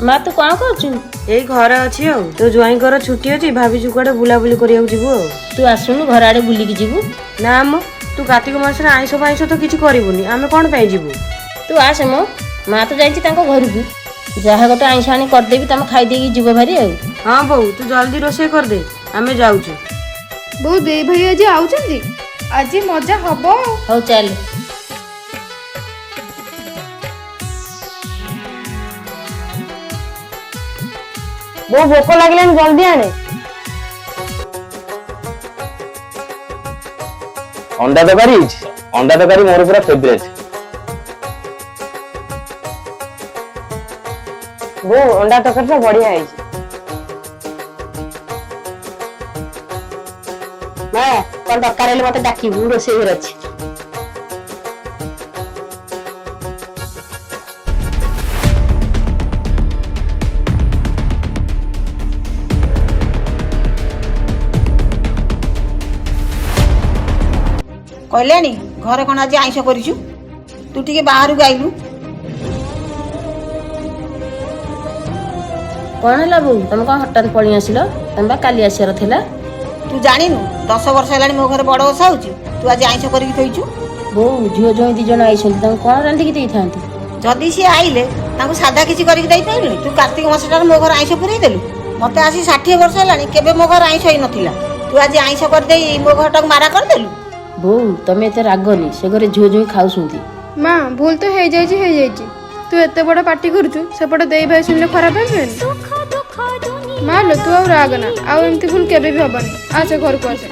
ମା ତୁ କଣ କରୁଛୁ? ଏଇ ଘରେ ଅଛି ଆଉ। ତୋ ଜ୍ୱାଇଁଙ୍କର ଛୁଟି ଅଛି, ଭାବିଛୁ କୁଆଡେ ବୁଲାବୁଲି କରିବାକୁ ଯିବୁ ଆଉ। ତୁ ଆସୁନୁ ଘର ଆଡେ ବୁଲିକି ଯିବୁ। ନା ମ, ତୁ କାର୍ତ୍ତିକ ମାସରେ ଆଇଁଷ ଫାଇଁଷ ତ କିଛି କରିବୁନି, ଆମେ କଣ ପାଇଁ ଯିବୁ? ତୁ ଆସେ ମ, ମା ତ ଯାଇଛି ତାଙ୍କ ଘରକୁ। ଯାହା ଗୋଟେ ଆଇଁଷ ଆଣି କରିଦେବି, ତମେ ଖାଇଦେଇକି ଯିବ ଭାରି ଆଉ। ହଁ ବୋଉ, ତୁ ଜଲ୍ଦି ରୋଷେଇ କରିଦେ, ଆମେ ଯାଉଛୁ। ବୋଉ ଦେଇ ଭାଇ ଆଜି ଆଉଛନ୍ତି, ଆଜି ମଜା ହବ। ହଉ ଚାଲେ। ବୋଉ ଭୋକ ଲାଗିଲାଣି, ଜଲ୍ଦି ଆଣେ। ଅଣ୍ଡା ତରକାରୀ ହେଇଛି। ଅଣ୍ଡା ତରକାରୀ ମୋର ପୁରା ଫେଭରେଟ୍। ବୋଉ ଅଣ୍ଡା ତରକାରୀଟା ବଢିଆ ହେଇଛି। ମା କଣ ଦରକାର ହେଲେ ମତେ ଡାକିବୁ, ମୁଁ ରୋଷେଇ ଘରେ ଅଛି। କହିଲେଣି ଘରେ କଣ ଆଜି ଆଇଁଷ କରିଛୁ? ତୁ ଟିକେ ବାହାରକୁ ଆଇଲୁ। କଣ ହେଲା ବୋଉ, ତମେ କଣ ହଠାତ୍ ପଳେଇ ଆସିଲ? ତମେ ବା କାଲି ଆସିବାର ଥିଲା। ତୁ ଜାଣିନୁ 10 ବର୍ଷ ହେଲାଣି ମୋ ଘରେ ବଡ଼ ଓଷା ହଉଛି, ତୁ ଆଜି ଆଇଁଷ କରିକି ଥୋଇଛୁ। ବୋଉ ଝିଅ ଜ୍ୱାଇଁ 2 ଜଣ ଆଇଛନ୍ତି, ତାଙ୍କୁ କଣ ରାନ୍ଧିକି ଦେଇଥାନ୍ତି? ଯଦି ସିଏ ଆଇଲେ ତାଙ୍କୁ ସାଧା କିଛି କରିକି ଦେଇପାରିଲୁନି। ତୁ କାର୍ତ୍ତିକ ମାସଟାରେ ମୋ ଘରେ ଆଇଁଷ ପୁରେଇ ଦେଲୁ। ମତେ ଆସି 60 ବର୍ଷ ହେଲାଣି, କେବେ ମୋ ଘରେ ଆଇଁଷ ହେଇନଥିଲା। ତୁ ଆଜି ଆଇଁଷ କରିଦେଇ ମୋ ଘରଟାକୁ ମାରା କରିଦେଲୁ। ବୋଉ ତମେ ଏତେ ରାଗନି, ସେ ଘରେ ଝିଅ ଜ୍ୱାଇଁ ଖାଉଛନ୍ତି। ମା ଭୁଲ ତ ହେଇଯାଇଛି। ତୁ ଏତେ ବଡ଼ ପାଟି କରୁଛୁ, ସେପଟେ ଦେଇ ଭାଇ ଶୁଣିଲେ ଖରାପ ଭାବିବେନି। ମା ଲୋ ତୁ ଆଉ ରାଗ ନା, ଆଉ ଏମିତି ଭୁଲ କେବେ ବି ହବନି। ଆସେ ଘରକୁ ଆସେ।